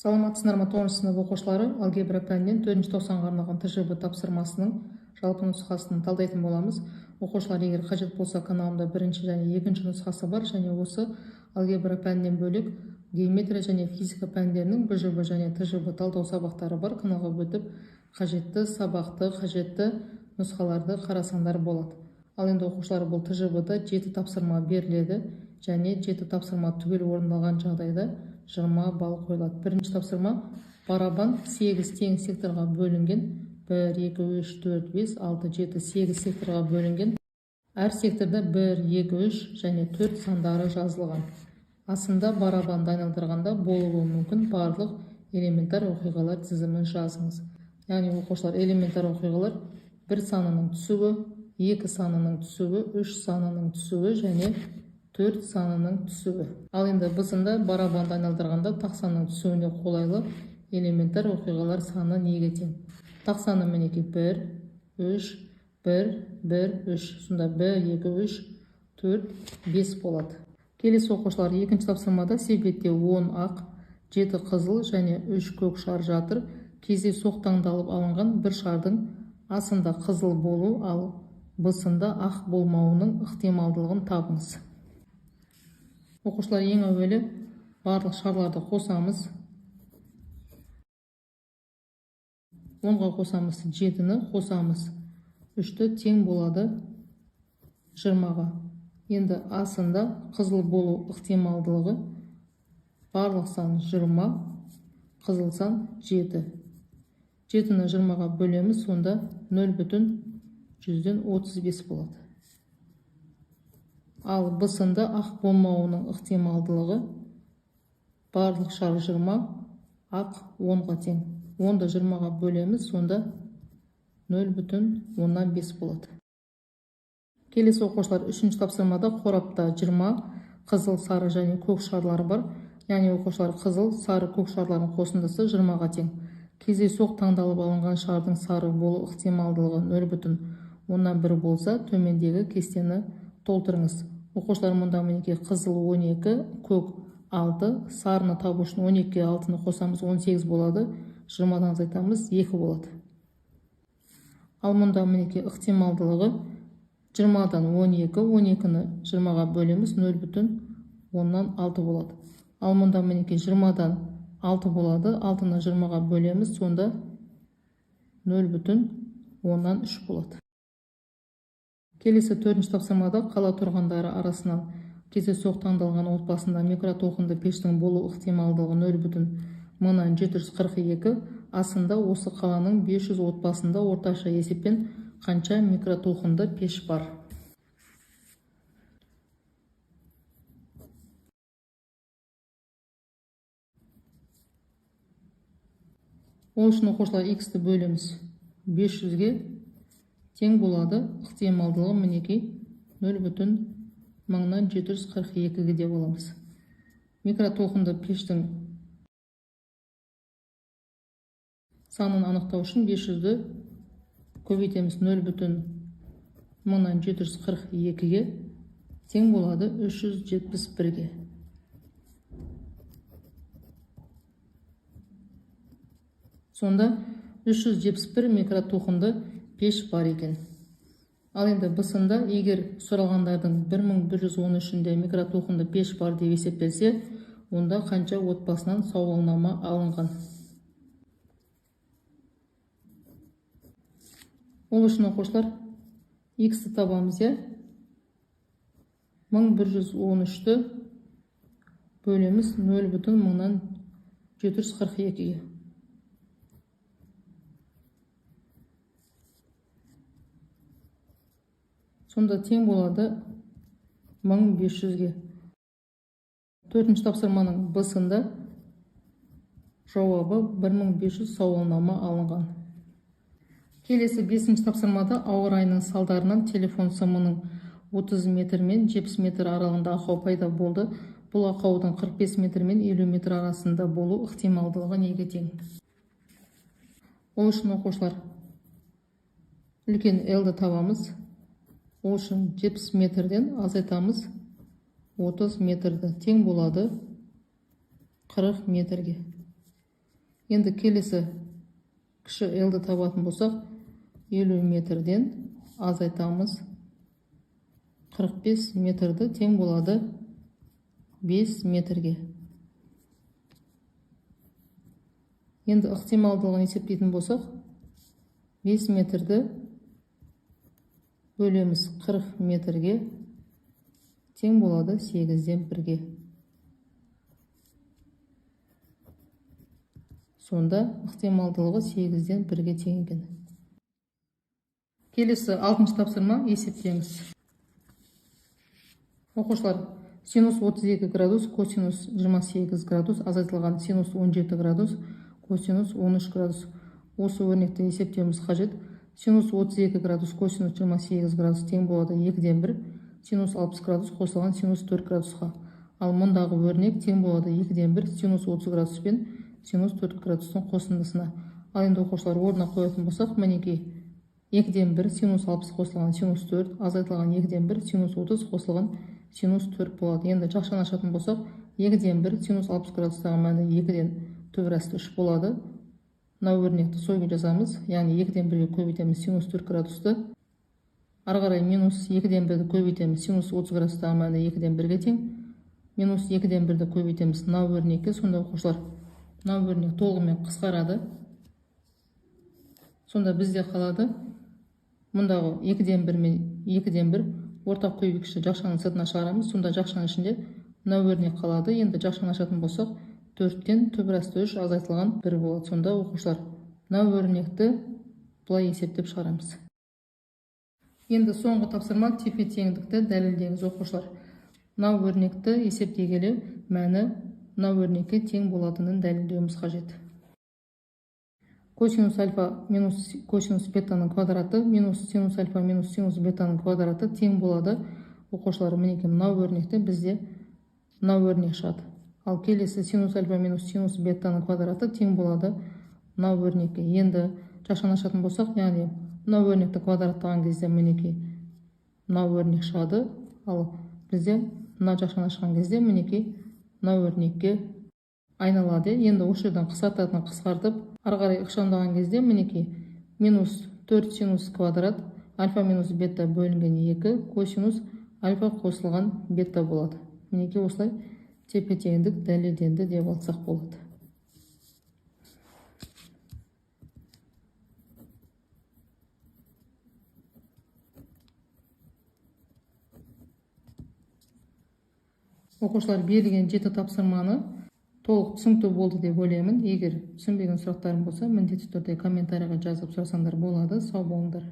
Саламатсыздар ма 9 сынып оқушылары? Алгебра пәнінен 4-ші тоқсанға арналған ТЖБ тапсырмасының жалпы нұсқасын талдайтын боламыз. Оқушылар, егер қажет болса, каналымда 1-ші және 2-ші нұсқасы бар, және осы алгебра пәнінен бөлек геометрия және физика пәндерінің БЖБ және ТЖБ талдау сабақтары бар. Каналға өтіп, қажетті сабақты, қажетті нұсқаларды қарасаңдар болады. Ал енді оқушылар, бұл ТЖБ-да 7 тапсырма беріледі, және 7 тапсырма түгел орындалған жағдайда 20 балл қойылады. Бірінші тапсырма: барабан 8 тең секторға бөлінген. 1, 2, 3, 4, 5, 6, 7, 8 секторға бөлінген. Әр секторда 1, 2, 3 және 4 сандары жазылған. Астында барабанды айналдырғанда болуы мүмкін барлық элементар оқиғалар тізімін жазыңыз. Яғни оқушылар, элементар оқиғалар 1 санының түсуі, 2 санының түсуі, 3 санының түсуі және 4 санының түсуі. Ал енді бысында барабанды айналдырғанда тақсанның түсуіне қолайлы элементар оқиғалар саны неге тең? Тақсаны мінеки 1, 3, 1, 1, 3. Сонда 1, 2, 3, 4, 5 болады. Келесі оқушылар, екінші тапсырмада себетте 10 ақ, 7 қызыл және 3 көк шар жатыр. Кездейсоқ таңдалып алынған бір шардың асында қызыл болу, ал бысында ақ болмауының ықтималдылығын табыңыз. Оқушылар, ең әуелі барлық шарларды қосамыз. 10-ға қосамыз 7-ні, қосамыз 3-ті, тең болады 20-ға. Енді асында қызыл болу ықтималдылығы барлық сан 20, қызыл сан 7. 7-ні 20-ға бөлеміз, сонда 0,35 болады. Ал бысында ақ болмауының ықтималдылығы барлық шар 20, ақ 10-ға тең. 10-ды 20-ға бөлеміз, сонда 0,5 болады. Келесі оқушылар, үшінші тапсырмада қорапта 20 қызыл, сары және көк шарлар бар. Яғни оқушылар, қызыл, сары, көк шарлардың қосындысы 20-ға тең. Кездейсоқ таңдалып алынған шардың сары болу ықтималдылығы 0,1 болса, төмендегі кестені толтырыңыз. Оқушылар, мұнда мінеки қызыл 12, көк 6, сарыны табу үшін 12-ге 6-ны қосамыз, 18 болады. 20-дан азайтамыз, 2 болады. Ал мұнда мінеки ықтималдылығы 20-дан 12, 12-ні 20-ға бөлеміз, 0,6 болады. Ал мұнда мінеки 20-дан 6 болады, 6-ны 20-ға бөлеміз, сонда 0,3 болады. Келесі 4-ші тапсырмада қала тұрғындары арасынан кездейсоқ таңдалған отбасында микротолқынды пештің болу ықтималдылығы 0,742. Асында осы қаланың 500 отбасында орташа есеппен қанша микротолқынды пеш бар? Ол үшін оқушылар, x-ті бөлеміз 500-ге тең болады. Ықтималдылығы мінеки 0,742 деп аламыз. Микротолқынды пештің санын анықтау үшін 500-ді көбейтеміз, 0,742-ге тең болады 371-ге. Сонда 371 микротолқынды пеш бар екен. Ал енді бысында, егер сұралғандардың 1113-інде микротолқынды пеш бар деп есептелсе, онда қанша отбасынан сауалнама алынған? Ол үшін оқушылар, x-ті табамыз, 1113-ті бөлеміз 0,742-ге. Сонда тең болады 1500-ге. 4-ші тапсырманың бысында жауабы 1500 сауалнама алынған. Келесі 5-ші тапсырмада ауа райының салдарынан телефон сымының 30 метр мен 70 метр аралығында ақау пайда болды. Бұл ақаудың 45 метр мен 50 метр арасында болу ықтималдылығы неге тең? Ол үшін оқушылар, үлкен L-ді табамыз. Ол үшін 70 метрден азайтамыз, 30 метрді, тең болады 40 метрге. Енді келесі кіші L-ді табатын болсақ, 50 метрден азайтамыз 45 метрді тең болады 5 метрге. Енді ықтималдылығын есептейтін болсақ, 5 метрді бөлеміз 40 метрге тең болады 8-ден 1-ге. Сонда ықтималдылығы 8-ден 1-ге тең екен. Келесі 6-шы тапсырма, есептеңіз. Оқушылар, синус 32 градус, косинус 28 градус, азайтылған синус 17 градус, косинус 13 градус. Осы өрнекті есептеуіміз қажет. Синус 32 градус, косинус 28 градус тең болады 2-ден 1, синус 60 градус қосылған синус 4 градусқа. Ал мұндағы өрнек тең болады 2-ден 1, синус 30 градус пен синус 4 градустың қосындысына. Ал енді оқушылар орнына қоятын болсақ, мінекей 2-ден 1 синус 60 қосылған синус 4, азайтылған 2-ден 1 синус 30 қосылған синус 4 болады. Енді жақшаны ашатын болсақ, 2-ден 1 синус 60 градустағы мәні 2-ден төбірасты 3 болады. Мына өрнекті сойып жазамыз, яғни 2-ден 1-ге көбейтеміз синус 4 градусты. Ары қарай минус 2-ден 1-ді көбейтеміз, синус 30 градустағы мәні 2-ден 1-ге тең. Минус 2-ден 1-ді көбейтеміз мына өрнекке. Сонда оқушылар, мына өрнек толығымен қысқарады. Сонда бізде қалады мұндағы 2-ден 1 мен 2-ден 1 ортақ көбейгішті жақшаның сыртына шығарамыз. Сонда жақшаның ішінде мына өрнек қалады. Енді жақшаны ашатын болсақ, 4-тен төбірасты 3 азайтылған 1 болады. Сонда оқушылар, мына өрнекті бұлай есептеп шығарамыз. Енді соңғы тапсырма, тепе теңдікті дәлелдеңіз. Оқушылар, мына өрнекті есептей келе мәні мына өрнекке тең болатынын дәлелдеуіміз қажет. Косинус альфа минус косинус бетаның квадраты минус синус альфа минус синус бетаның квадраты тең болады. Оқушылар, мінекей мына өрнекте бізде мына өрнек шығады. Ал келесі синус альфа минус синус бетаның квадраты тең болады мына өрнекке. Енді жақшаны ашатын болсақ, яғни мына өрнекті квадраттаған кезде мінекей мына өрнек шығады. Ал бізде мына жақшаны ашқан кезде мінекей мына өрнекке айналады. Енді осы жерден қысқартатын қысқартып, ары қарай ықшамдаған кезде мінекей минус 4 синус квадрат альфа минус бета бөлінген 2 косинус альфа қосылған бета болады. Мінекей осылай тепе теңдік дәлелденді деп алсақ болады. Оқушылар, берілген 7 тапсырманы толық түсінікті болды деп ойлаймын. Егер түсінбеген сұрақтарым болса, міндетті түрде комментарийға жазып сұрасаңдар болады. Сау болыңдар.